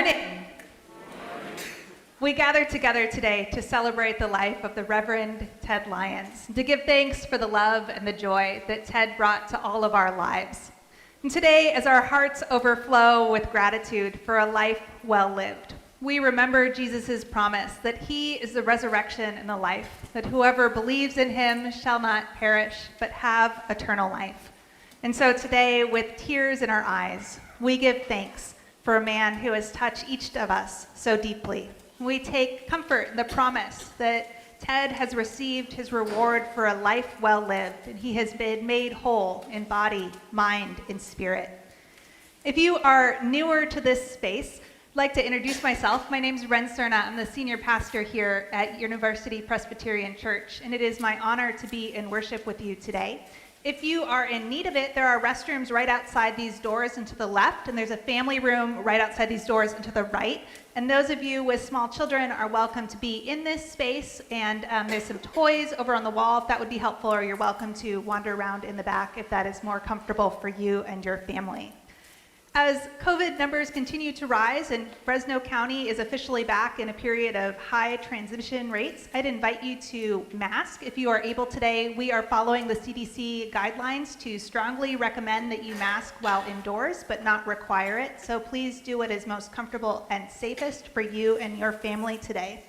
morning. We gather together today to celebrate the life of the Reverend Ted Lyons, to give thanks for the love and the joy that Ted brought to all of our lives. And today, as our hearts overflow with gratitude for a life well lived, we remember Jesus' promise that he is the resurrection and the life, that whoever believes in him shall not perish, but have eternal life. And so today, with tears in our eyes, we give thanks for a man who has touched each of us so deeply. We take comfort in the promise that Ted has received his reward for a life well lived, and he has been made whole in body, mind, and spirit. If you are newer to this space, I'd like to introduce myself. My name is Ren Cerna. I'm the senior pastor here at University Presbyterian Church, and it is my honor to be in worship with you today. If you are in need of it, there are restrooms right outside these doors and to the left, and there's a family room right outside these doors and to the right. And those of you with small children are welcome to be in this space, and there's some toys over on the wall if that would be helpful, or you're welcome to wander around in the back if that is more comfortable for you and your family. As COVID numbers continue to rise and Fresno County is officially back in a period of high transmission rates, I'd invite you to mask if you are able today. We are following the CDC guidelines to strongly recommend that you mask while indoors, but not require it. So please do what is most comfortable and safest for you and your family today.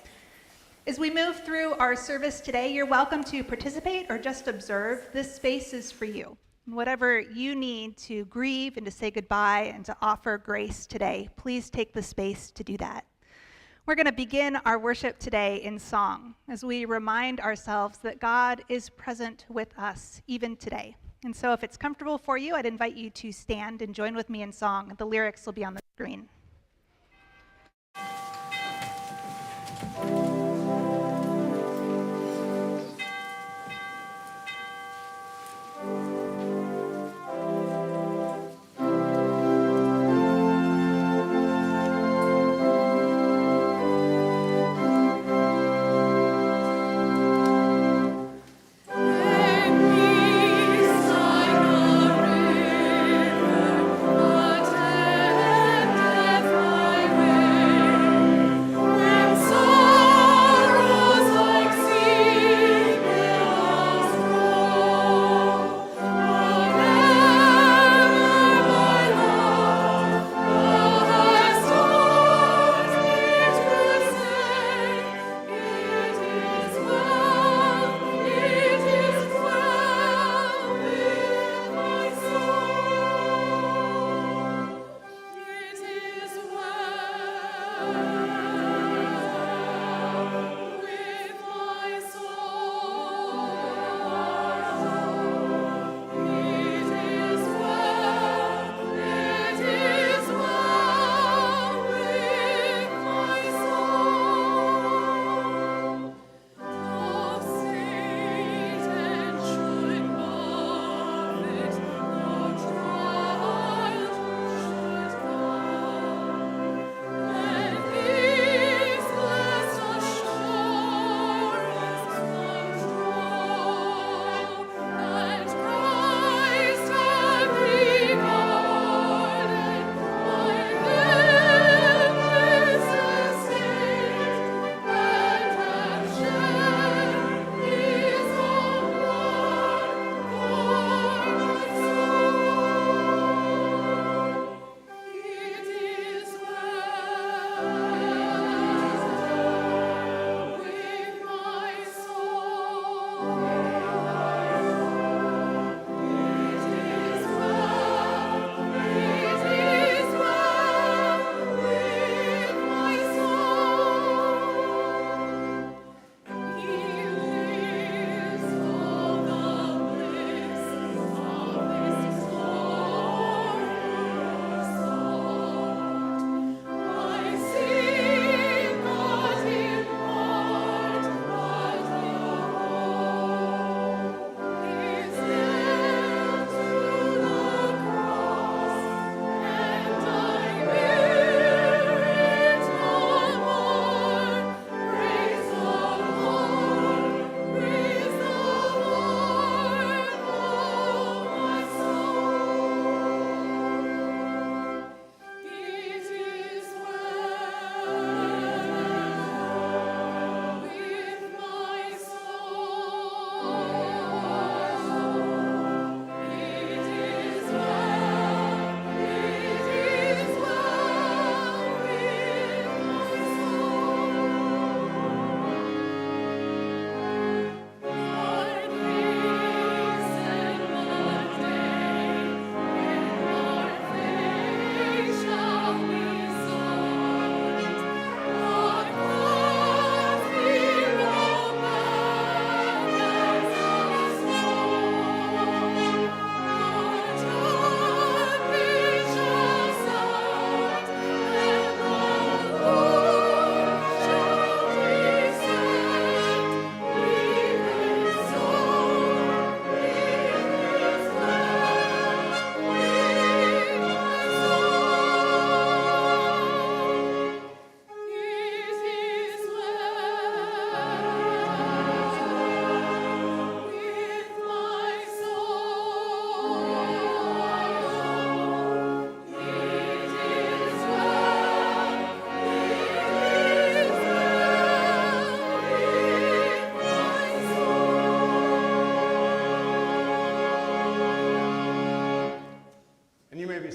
As we move through our service today, you're welcome to participate or just observe. This space is for you. Whatever you need to grieve and to say goodbye and to offer grace today, please take the space to do that. We're going to begin our worship today in song as we remind ourselves that God is present with us even today. And so if it's comfortable for you, I'd invite you to stand and join with me in song. The lyrics will be on the screen.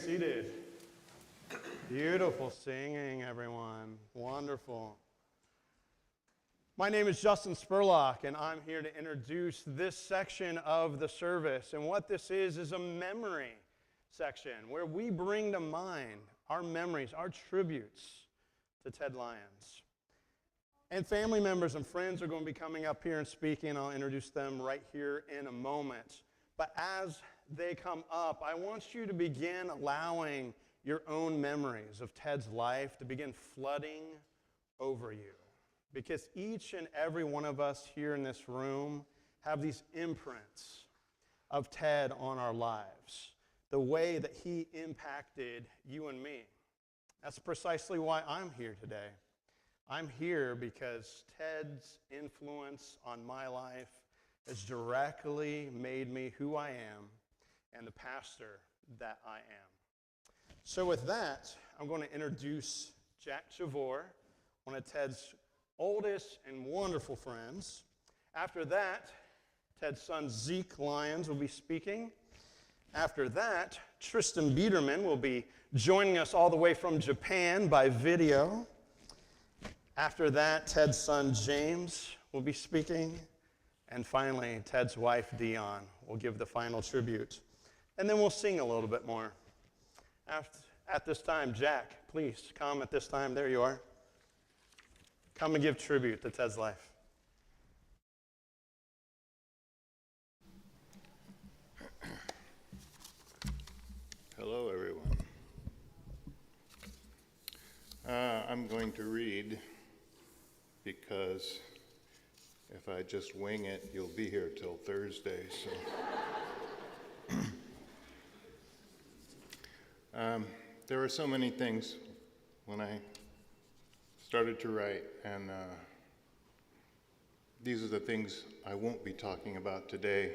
seated. Beautiful singing, everyone. Wonderful. My name is Justin Spurlock, and I'm here to introduce this section of the service. And what this is a memory section where we bring to mind our memories, our tributes to Ted Lyons. And family members and friends are going to be coming up here and speaking. I'll introduce them right here in a moment. But as they come up, I want you to begin allowing your own memories of Ted's life to begin flooding over you. Because each and every one of us here in this room have these imprints of Ted on our lives, the way that he impacted you and me. That's precisely why I'm here today. I'm here because Ted's influence on my life has directly made me who I am and the pastor that I am. So with that, I'm going to introduce Jack Chavor, one of Ted's oldest and wonderful friends. After that, Ted's son Zeke Lyons will be speaking. After that, Tristan Biederman will be joining us all the way from Japan by video. After that, Ted's son James will be speaking. And finally, Ted's wife Dion will give the final tribute. And then we'll sing a little bit more. At this time, Jack, please come at this time. There you are. Come and give tribute to Ted's life. Hello, everyone. I'm going to read because if I just wing it, you'll be here till Thursday. So. There were so many things when I started to write, and these are the things I won't be talking about today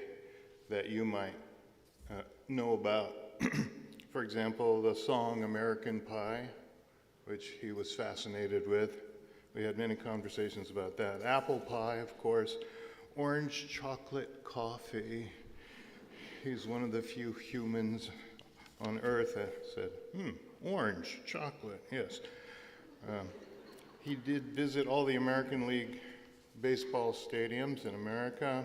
that you might know about. For example, the song American Pie, which he was fascinated with. We had many conversations about that. Apple pie, of course. Orange chocolate coffee. He's one of the few humans on earth that said, orange chocolate, yes. He did visit all the American League baseball stadiums in America.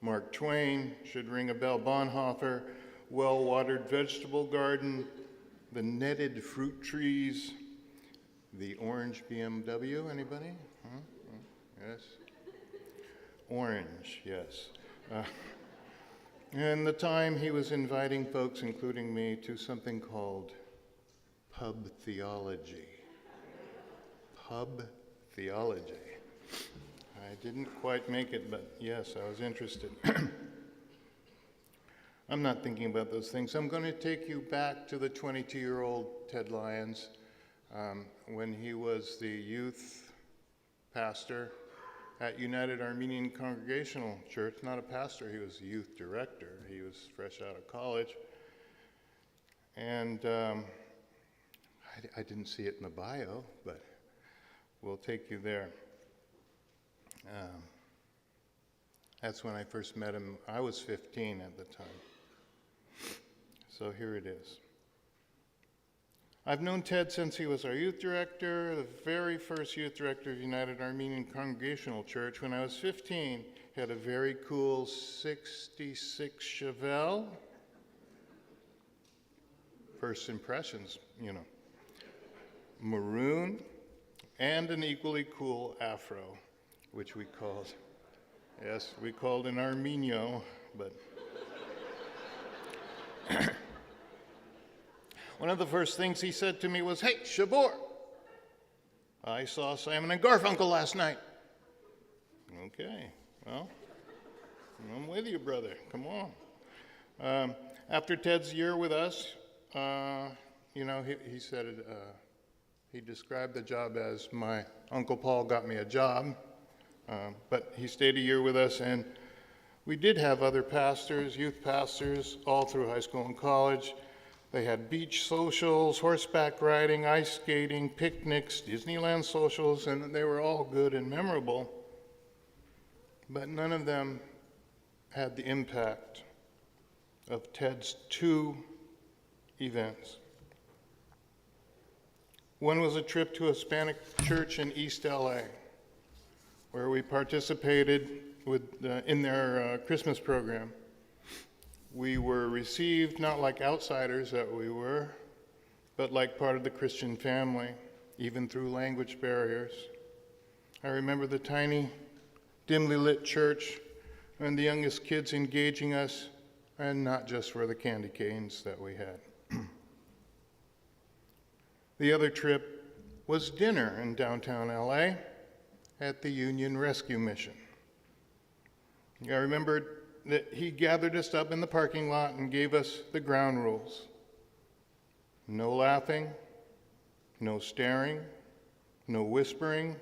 Mark Twain should ring a bell. Bonhoeffer, well-watered vegetable garden, the netted fruit trees, the orange BMW, anybody? Yes. Orange, yes. And the time he was inviting folks, including me, to something called pub theology. Pub theology. I didn't quite make it, but yes, I was interested. I'm not thinking about those things. I'm going to take you back to the 22-year-old Ted Lyons when he was the youth pastor at United Armenian Congregational Church. Not a pastor, he was a youth director. He was fresh out of college. And I didn't see it in the bio, but we'll take you there. That's when I first met him. I was 15 at the time. So here it is. I've known Ted since he was our youth director, the very first youth director of United Armenian Congregational Church. When I was 15, he had a very cool 66 Chevelle. First impressions, you know. Maroon, and an equally cool afro, which we called, we called an Armenio, but one of the first things he said to me was, "Hey, Shabor, I saw Simon and Garfunkel last night." Okay, well, I'm with you, brother. Come on. After Ted's year with us, he said he described the job as my Uncle Paul got me a job, but he stayed a year with us, and we did have other pastors, youth pastors, all through high school and college. They had beach socials, horseback riding, ice skating, picnics, Disneyland socials, and they were all good and memorable. But none of them had the impact of Ted's two events. One was a trip to a Hispanic church in East LA, where we participated in their Christmas program. We were received not like outsiders that we were, but like part of the Christian family, even through language barriers. I remember the tiny, dimly lit church and the youngest kids engaging us, and not just for the candy canes that we had. The other trip was dinner in downtown LA at the Union Rescue Mission. I remembered that he gathered us up in the parking lot and gave us the ground rules. No laughing, no staring, no whispering,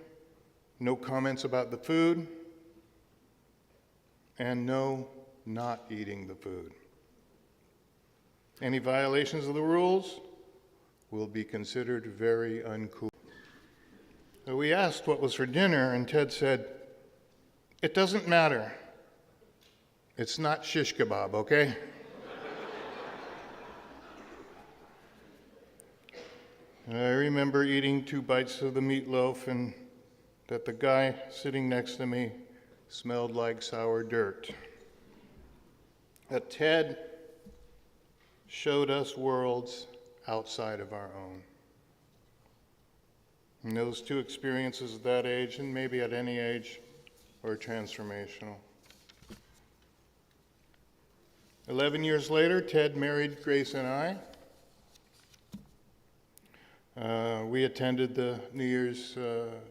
no comments about the food, and no not eating the food. Any violations of the rules will be considered very uncool. So we asked what was for dinner, and Ted said, "It doesn't matter. It's not shish kebab, okay?" And I remember eating 2 bites of the meatloaf and that the guy sitting next to me smelled like sour dirt. That Ted showed us worlds outside of our own. And those 2 experiences at that age, and maybe at any age, were transformational. 11 years later, Ted married Grace and I. We attended the New Year's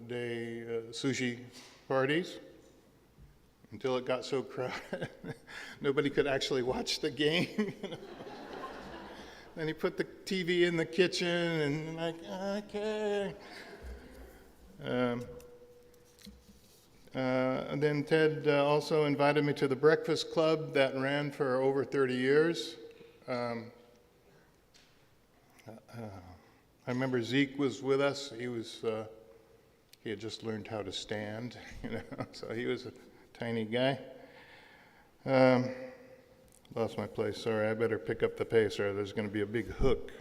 Day sushi parties until it got so crowded nobody could actually watch the game. Then he put the TV in the kitchen and like, okay. And then Ted also invited me to the Breakfast Club that ran for over 30 years. I remember Zeke was with us. He had just learned how to stand, so he was a tiny guy. Lost my place, sorry, I better pick up the pace or there's going to be a big hook.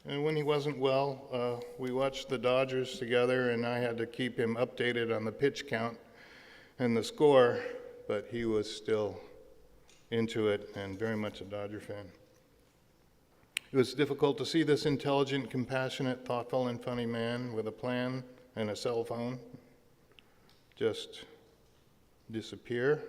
And when he wasn't well, we watched the Dodgers together, and I had to keep him updated on the pitch count and the score, but he was still into it and very much a Dodger fan. It was difficult to see this intelligent, compassionate, thoughtful, and funny man with a plan and a cell phone just disappear.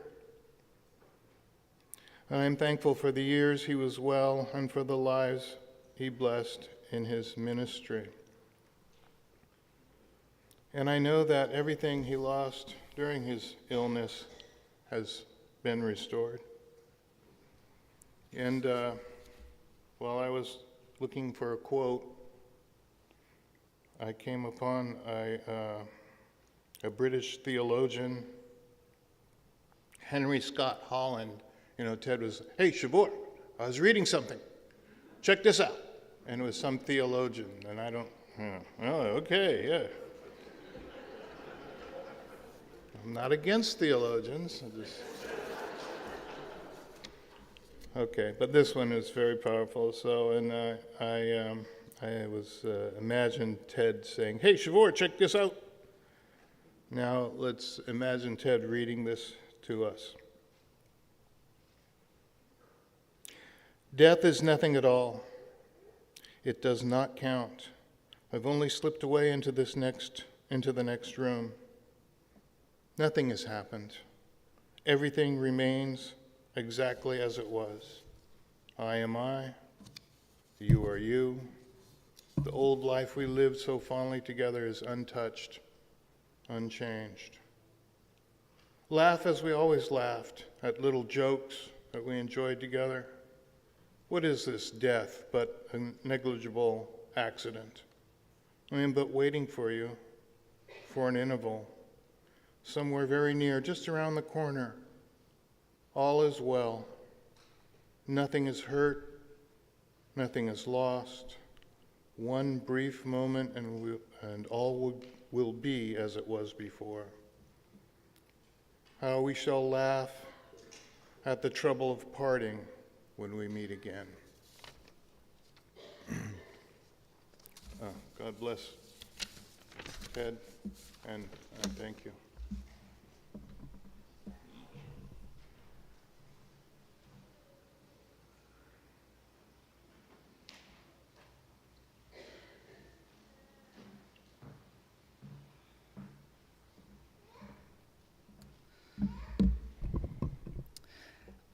And I'm thankful for the years he was well and for the lives he blessed in his ministry. And I know that everything he lost during his illness has been restored. And while I was looking for a quote, I came upon a British theologian, Henry Scott Holland. Ted was, "Hey, Shavor, I was reading something. Check this out." And it was some theologian, and I don't, oh, okay, yeah. I'm not against theologians. Okay, but this one is very powerful. So, and I was imagined Ted saying, "Hey, Shavor, check this out." Now let's imagine Ted reading this to us. "Death is nothing at all. It does not count. I've only slipped away into the next room. Nothing has happened. Everything remains exactly as it was. I am I. You are you. The old life we lived so fondly together is untouched, unchanged. Laugh as we always laughed at little jokes that we enjoyed together. What is this death but a negligible accident? I am but waiting for you, for an interval, somewhere very near, just around the corner. All is well. Nothing is hurt. Nothing is lost. One brief moment and all will be as it was before. How we shall laugh at the trouble of parting when we meet again. God bless Ted, and thank you.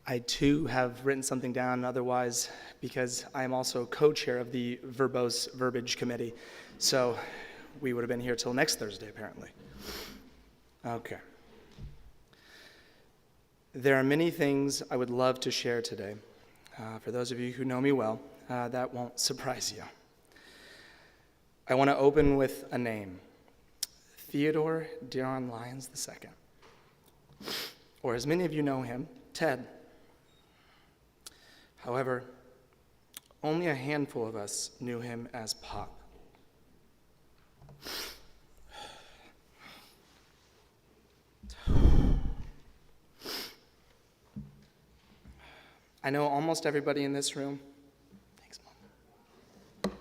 I too have written something down otherwise because I am also co-chair of the verbose verbiage committee. So we would have been here till next Thursday, apparently. Okay. There are many things I would love to share today. For those of you who know me well, that won't surprise you. I want to open with a name, Theodore Deron Lyons II. Or as many of you know him, Ted. However, only a handful of us knew him as Pop. I know almost everybody in this room. Thanks, Mom.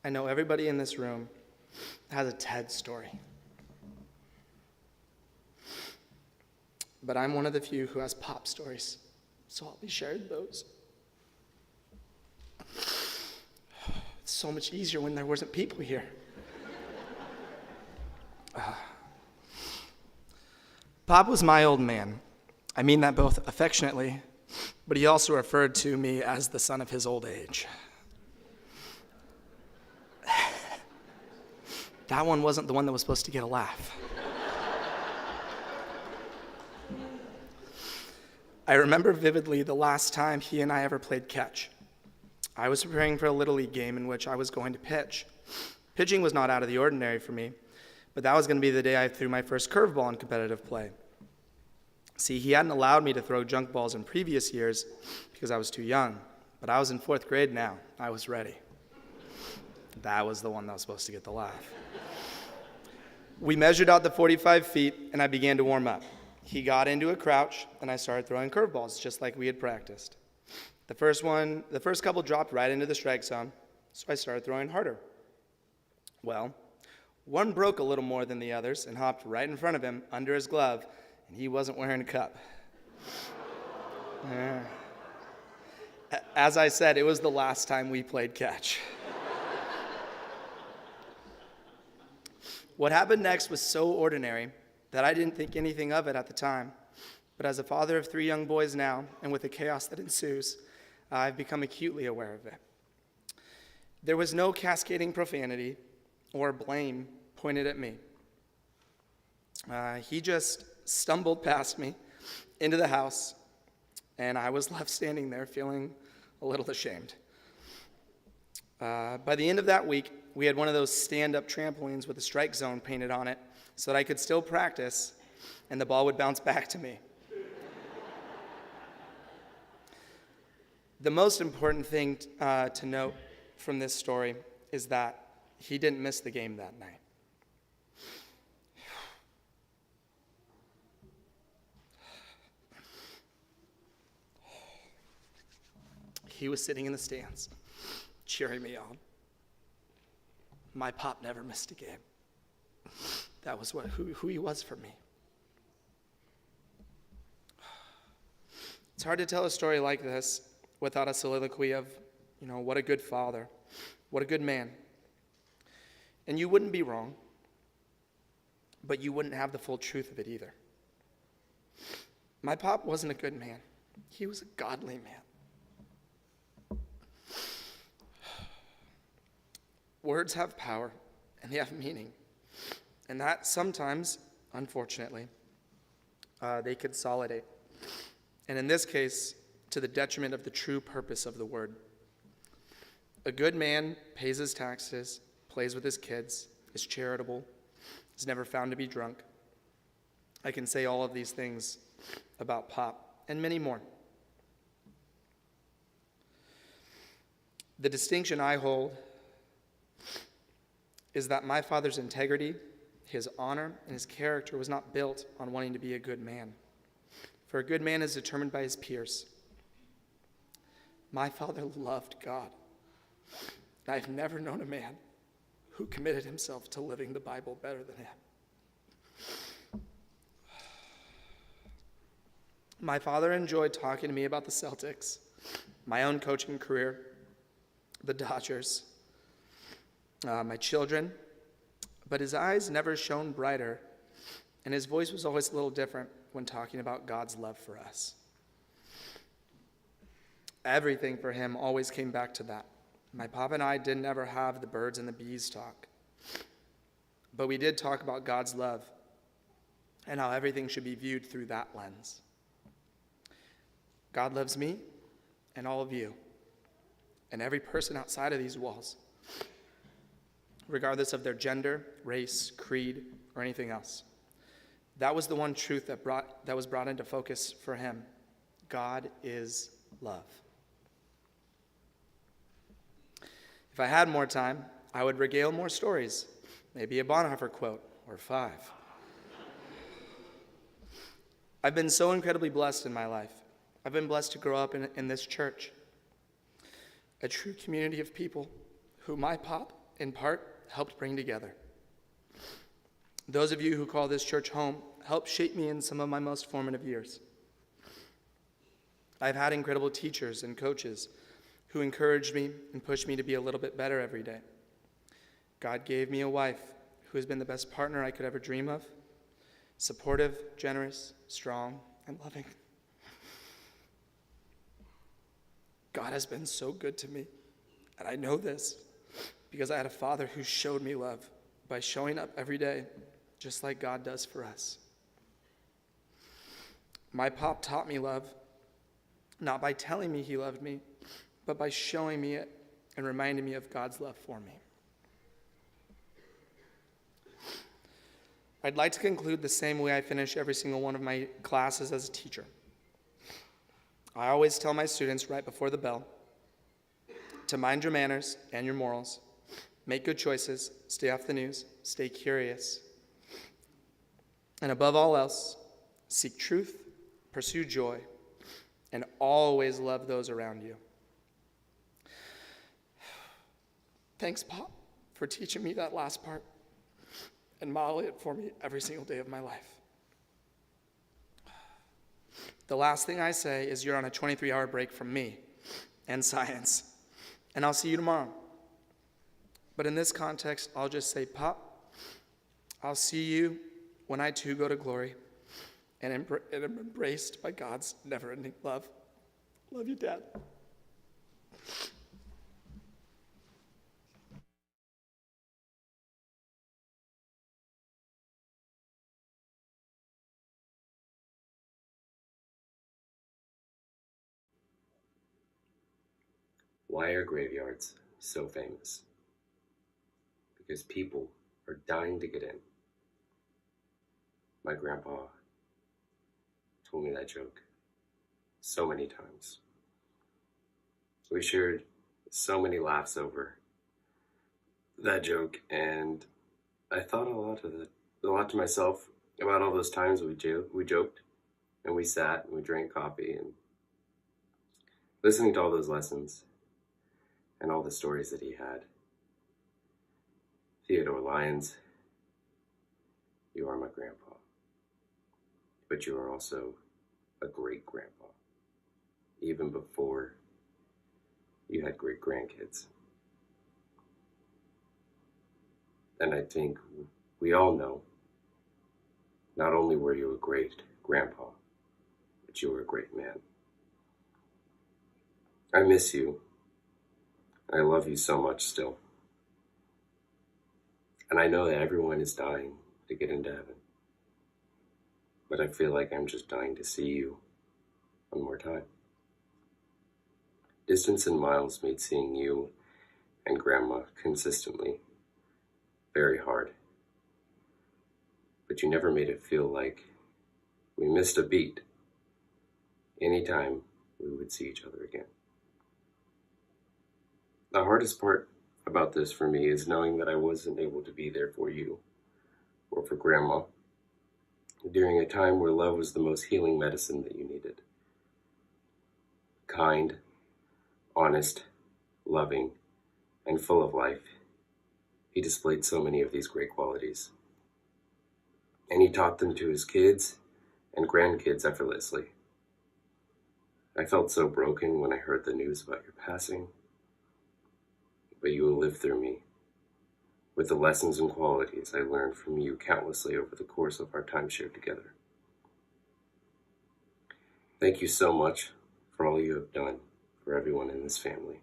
I know everybody in this room has a Ted story. But I'm one of the few who has Pop stories, so I'll be sharing those. It's so much easier when there wasn't people here. Pop was my old man. I mean that both affectionately, but he also referred to me as the son of his old age. That one wasn't the one that was supposed to get a laugh. I remember vividly the last time he and I ever played catch. I was preparing for a Little League game in which I was going to pitch. Pitching was not out of the ordinary for me, but that was going to be the day I threw my first curveball in competitive play. See, he hadn't allowed me to throw junk balls in previous years because I was too young, but I was in 4th grade now. I was ready. That was the one that was supposed to get the laugh. We measured out the 45 feet, and I began to warm up. He got into a crouch, and I started throwing curveballs, just like we had practiced. The first couple dropped right into the strike zone, so I started throwing harder. Well, one broke a little more than the others and hopped right in front of him under his glove, and he wasn't wearing a cup. As I said, it was the last time we played catch. What happened next was so ordinary that I didn't think anything of it at the time. But as a father of 3 young boys now, and with the chaos that ensues, I've become acutely aware of it. There was no cascading profanity or blame pointed at me. He just stumbled past me into the house, and I was left standing there feeling a little ashamed. By the end of that week, we had one of those stand-up trampolines with a strike zone painted on it so that I could still practice and the ball would bounce back to me. The most important thing to note from this story is that he didn't miss the game that night. He was sitting in the stands, cheering me on. My Pop never missed a game. That was who he was for me. It's hard to tell a story like this without a soliloquy of, what a good father, what a good man. And you wouldn't be wrong, but you wouldn't have the full truth of it either. My Pop wasn't a good man. He was a godly man. Words have power, and they have meaning. And that sometimes, unfortunately, they consolidate. And in this case, to the detriment of the true purpose of the word. A good man pays his taxes, plays with his kids, is charitable, is never found to be drunk. I can say all of these things about Pop, and many more. The distinction I hold is that my father's integrity, his honor, and his character was not built on wanting to be a good man. For a good man is determined by his peers. My father loved God. I've never known a man who committed himself to living the Bible better than him. My father enjoyed talking to me about the Celtics, my own coaching career, the Dodgers, my children, but his eyes never shone brighter, and his voice was always a little different when talking about God's love for us. Everything for him always came back to that. My papa and I didn't ever have the birds and the bees talk, but we did talk about God's love and how everything should be viewed through that lens. God loves me and all of you and every person outside of these walls, regardless of their gender, race, creed, or anything else. That was the one truth that was brought into focus for him. God is love. If I had more time, I would regale more stories, maybe a Bonhoeffer quote or 5. I've been so incredibly blessed in my life. I've been blessed to grow up in this church, a true community of people who my pop, in part, helped bring together. Those of you who call this church home helped shape me in some of my most formative years. I've had incredible teachers and coaches who encouraged me and pushed me to be a little bit better every day. God gave me a wife who has been the best partner I could ever dream of, supportive, generous, strong, and loving. God has been so good to me, and I know this because I had a father who showed me love by showing up every day, just like God does for us. My pop taught me love, not by telling me he loved me, but by showing me it and reminding me of God's love for me. I'd like to conclude the same way I finish every single one of my classes as a teacher. I always tell my students right before the bell to mind your manners and your morals, make good choices, stay off the news, stay curious, and above all else, seek truth, pursue joy, and always love those around you. Thanks, Pop, for teaching me that last part and modeling it for me every single day of my life. The last thing I say is you're on a 23-hour break from me and science, and I'll see you tomorrow. But in this context, I'll just say, Pop, I'll see you when I too go to glory and am embraced by God's never-ending love. Love you, Dad. Why are graveyards so famous? Because people are dying to get in. My grandpa told me that joke so many times. We shared so many laughs over that joke, and I thought a lot to myself about all those times we joked, and we sat and we drank coffee and listening to all those lessons and all the stories that he had. Theodore Lyons, you are my grandpa, but you are also a great grandpa, even before you had great grandkids. And I think we all know, not only were you a great grandpa, but you were a great man. I miss you. I love you so much still. And I know that everyone is dying to get into heaven. But I feel like I'm just dying to see you one more time. Distance and miles made seeing you and Grandma consistently very hard. But you never made it feel like we missed a beat anytime we would see each other again. The hardest part about this for me is knowing that I wasn't able to be there for you or for Grandma during a time where love was the most healing medicine that you needed. Kind, honest, loving, and full of life, he displayed so many of these great qualities. And he taught them to his kids and grandkids effortlessly. I felt so broken when I heard the news about your passing, but you will live through me with the lessons and qualities I learned from you countlessly over the course of our time shared together. Thank you so much for all you have done for everyone in this family.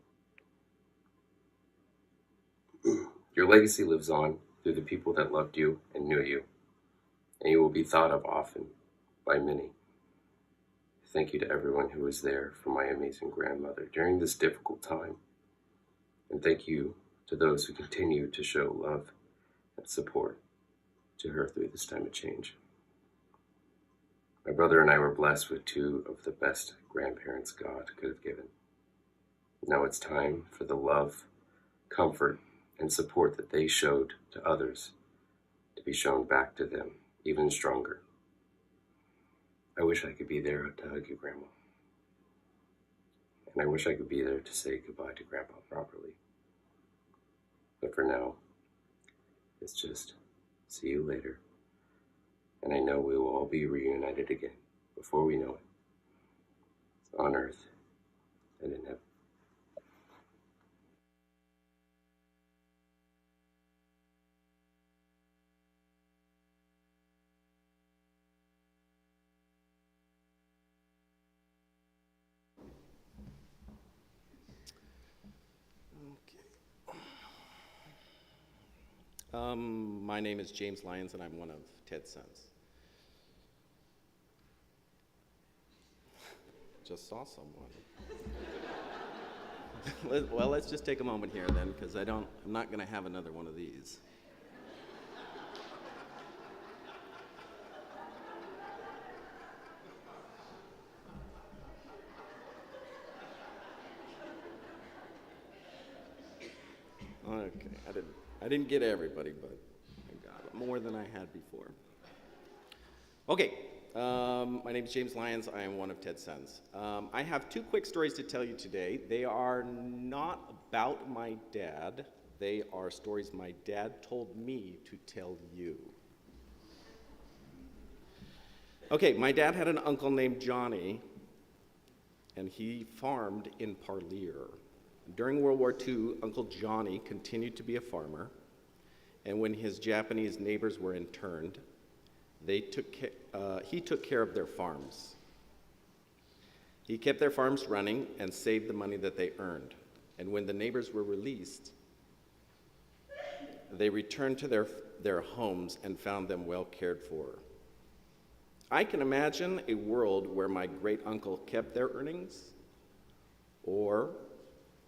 Your legacy lives on through the people that loved you and knew you, and you will be thought of often by many. Thank you to everyone who was there for my amazing grandmother during this difficult time. And thank you to those who continue to show love and support to her through this time of change. My brother and I were blessed with two of the best grandparents God could have given. Now it's time for the love, comfort, and support that they showed to others to be shown back to them even stronger. I wish I could be there to hug you, Grandma. And I wish I could be there to say goodbye to Grandpa properly. But for now, it's just see you later. And I know we will all be reunited again before we know it. On earth and in heaven. My name is James Lyons, and I'm one of Ted's sons. Just saw someone. Well, let's just take a moment here then, because I'm not going to have another one of these. Okay, I didn't get everybody, but I got more than I had before. Okay, my name is James Lyons. I am one of Ted's sons. I have two quick stories to tell you today. They are not about my dad. They are stories my dad told me to tell you. Okay, my dad had an uncle named Johnny, and he farmed in Parlier. During World War II, Uncle Johnny continued to be a farmer, and when his Japanese neighbors were interned, he took care of their farms. He kept their farms running and saved the money that they earned. And when the neighbors were released, they returned to their homes and found them well cared for. I can imagine a world where my great uncle kept their earnings, or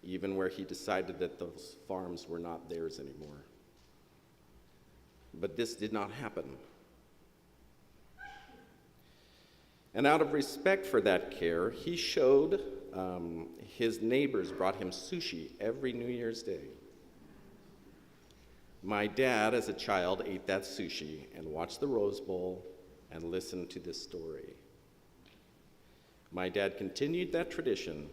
even where he decided that those farms were not theirs anymore. But this did not happen. And out of respect for that care, he showed his neighbors brought him sushi every New Year's Day. My dad, as a child, ate that sushi and watched the Rose Bowl and listened to this story. My dad continued that tradition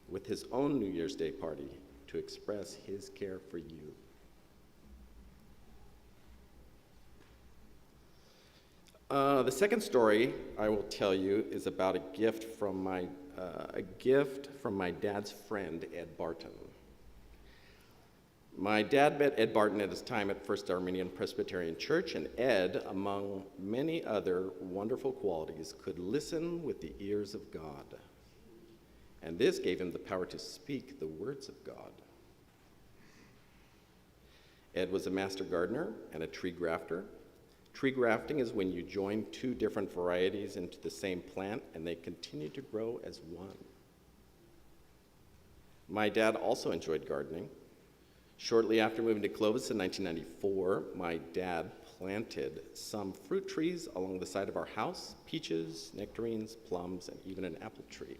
with his own New Year's Day party to express his care for you. The second story I will tell you is about a gift from my dad's friend, Ed Barton. My dad met Ed Barton at his time at First Armenian Presbyterian Church, and Ed, among many other wonderful qualities, could listen with the ears of God. And this gave him the power to speak the words of God. Ed was a master gardener and a tree grafter. Tree grafting is when you join two different varieties into the same plant and they continue to grow as one. My dad also enjoyed gardening. Shortly after moving to Clovis in 1994, my dad planted some fruit trees along the side of our house: peaches, nectarines, plums, and even an apple tree.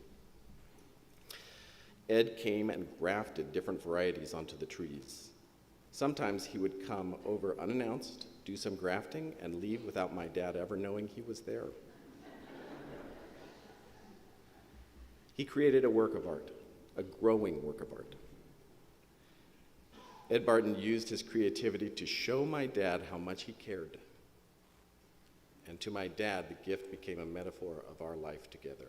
Ed came and grafted different varieties onto the trees. Sometimes he would come over unannounced, do some grafting, and leave without my dad ever knowing he was there. He created a work of art, a growing work of art. Ed Barton used his creativity to show my dad how much he cared. And to my dad, the gift became a metaphor of our life together.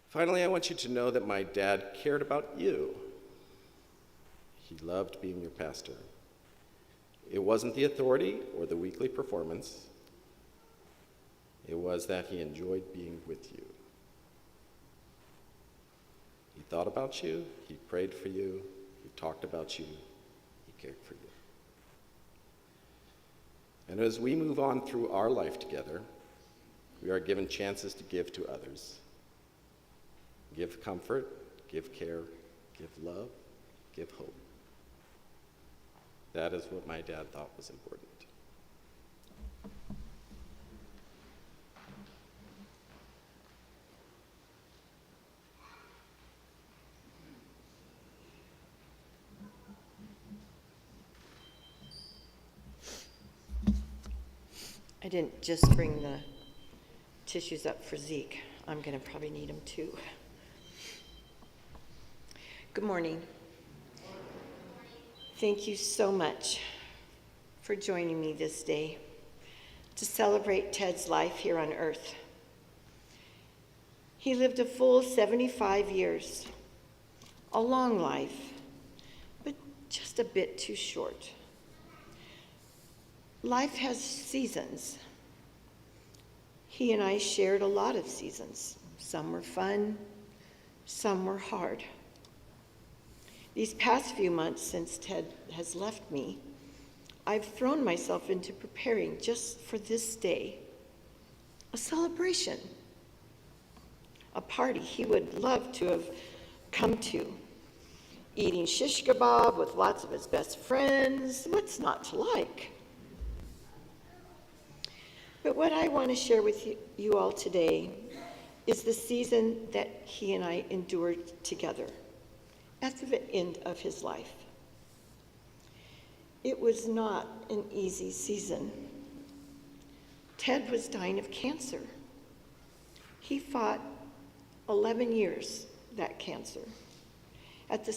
Finally, I want you to know that my dad cared about you. He loved being your pastor. It wasn't the authority or the weekly performance. It was that he enjoyed being with you. He thought about you, he prayed for you, he talked about you, he cared for you. And as we move on through our life together, we are given chances to give to others. Give comfort, give care, give love, give hope. That is what my dad thought was important. I didn't just bring the tissues up for Zeke. I'm going to probably need them too. Good morning. Thank you so much for joining me this day to celebrate Ted's life here on earth. He lived a full 75 years, a long life, but just a bit too short. Life has seasons. He and I shared a lot of seasons. Some were fun, some were hard. These past few months since Ted has left me, I've thrown myself into preparing just for this day, a celebration, a party he would love to have come to, eating shish kebab with lots of his best friends. What's not to like? But what I want to share with you all today is the season that he and I endured together at the end of his life. It was not an easy season. Ted was dying of cancer. He fought 11 years, that cancer. At the